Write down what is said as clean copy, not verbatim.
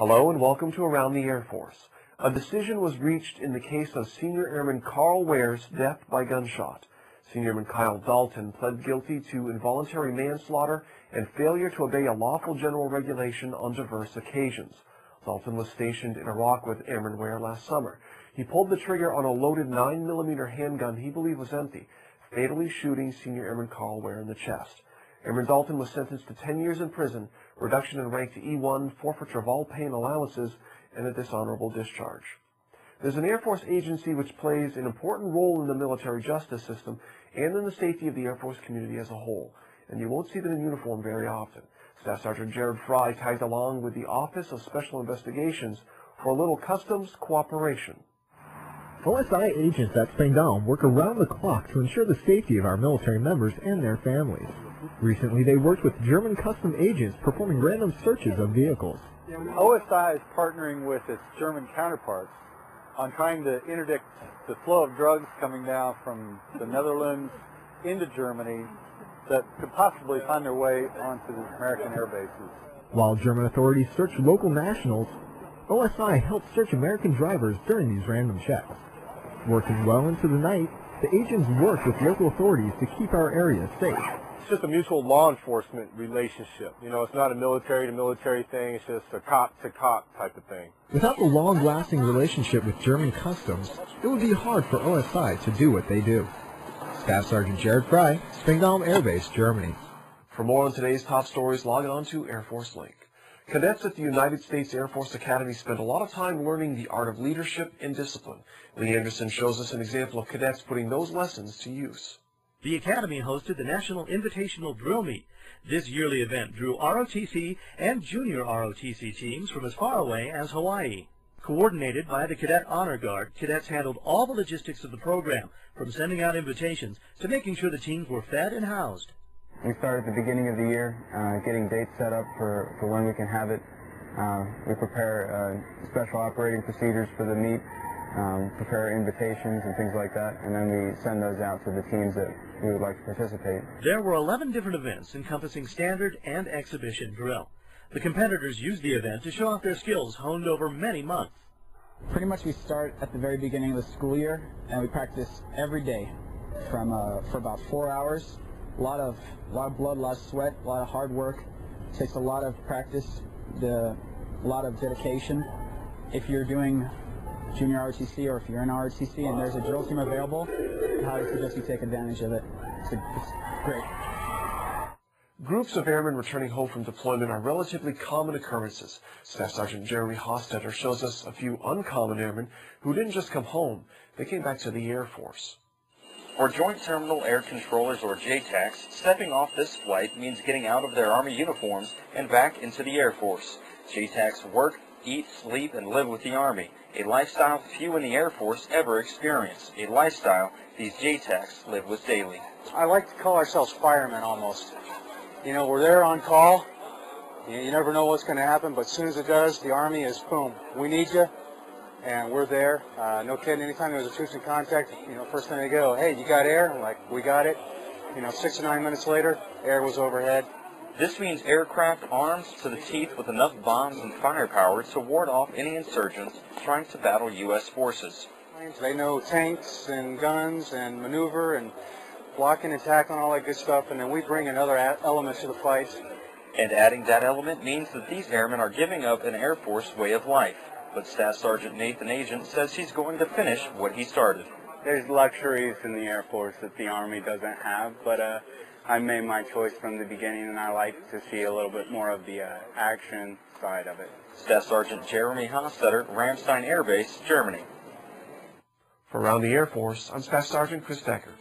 Hello and welcome to Around the Air Force. A decision was reached in the case of Senior Airman Carl Ware's death by gunshot. Senior Airman Kyle Dalton pled guilty to involuntary manslaughter and failure to obey a lawful general regulation on diverse occasions. Dalton was stationed in Iraq with Airman Ware last summer. He pulled the trigger on a loaded 9mm handgun he believed was empty, fatally shooting Senior Airman Carl Ware in the chest. Airman Dalton was sentenced to 10 years in prison, reduction in rank to E1, forfeiture of all pay and allowances, and a dishonorable discharge. There's an Air Force agency which plays an important role in the military justice system and in the safety of the Air Force community as a whole, and you won't see them in uniform very often. Staff Sergeant Jared Fry tagged along with the Office of Special Investigations for a little customs cooperation. OSI agents at Spangdahlem work around the clock to ensure the safety of our military members and their families. Recently, they worked with German custom agents performing random searches of vehicles. OSI is partnering with its German counterparts on trying to interdict the flow of drugs coming down from the Netherlands into Germany that could possibly find their way onto the American air bases. While German authorities search local nationals, OSI helped search American drivers during these random checks. Working well into the night, the agents worked with local authorities to keep our area safe. It's just a mutual law enforcement relationship. You know, it's not a military-to-military thing. It's just a cop-to-cop type of thing. Without the long-lasting relationship with German customs, it would be hard for OSI to do what they do. Staff Sergeant Jared Fry, Spangdahlem Air Base, Germany. For more on today's top stories, log on to Air Force Link. Cadets at the United States Air Force Academy spend a lot of time learning the art of leadership and discipline. Lee Anderson shows us an example of cadets putting those lessons to use. The Academy hosted the National Invitational Drill Meet. This yearly event drew ROTC and junior ROTC teams from as far away as Hawaii. Coordinated by the Cadet Honor Guard, cadets handled all the logistics of the program, from sending out invitations to making sure the teams were fed and housed. We start at the beginning of the year, getting dates set up for when we can have it. We prepare special operating procedures for the meet, prepare invitations and things like that, and then we send those out to the teams that we would like to participate. There were 11 different events encompassing standard and exhibition drill. The competitors used the event to show off their skills honed over many months. Pretty much we start at the very beginning of the school year, and we practice every day for about 4 hours. A lot of blood, a lot of sweat, a lot of hard work. It takes a lot of practice, a lot of dedication. If you're doing junior ROTC or if you're in ROTC and there's a drill team available, I highly suggest you take advantage of it. It's great. Groups of airmen returning home from deployment are relatively common occurrences. Staff Sergeant Jeremy Hostetter shows us a few uncommon airmen who didn't just come home, they came back to the Air Force. For Joint Terminal Air Controllers, or JTACs, stepping off this flight means getting out of their Army uniforms and back into the Air Force. JTACs work, eat, sleep, and live with the Army, a lifestyle few in the Air Force ever experience, a lifestyle these JTACs live with daily. I like to call ourselves firemen almost. You know, we're there on call. You never know what's going to happen, but as soon as it does, the Army is, boom, we need you. And we're there. No kidding, anytime there's a troops in contact, you know, first thing they go, hey, you got air? I'm like, we got it. You know, 6 to 9 minutes later, air was overhead. This means aircraft armed to the teeth with enough bombs and firepower to ward off any insurgents trying to battle U.S. forces. They know tanks and guns and maneuver and blocking and tackling, all that good stuff, and then we bring another element to the fight. And adding that element means that these airmen are giving up an Air Force way of life. But Staff Sergeant Nathan Agent says he's going to finish what he started. There's luxuries in the Air Force that the Army doesn't have, but I made my choice from the beginning, and I like to see a little bit more of the action side of it. Staff Sergeant Jeremy Hostetter, Ramstein Air Base, Germany. For Around the Air Force, I'm Staff Sergeant Chris Decker.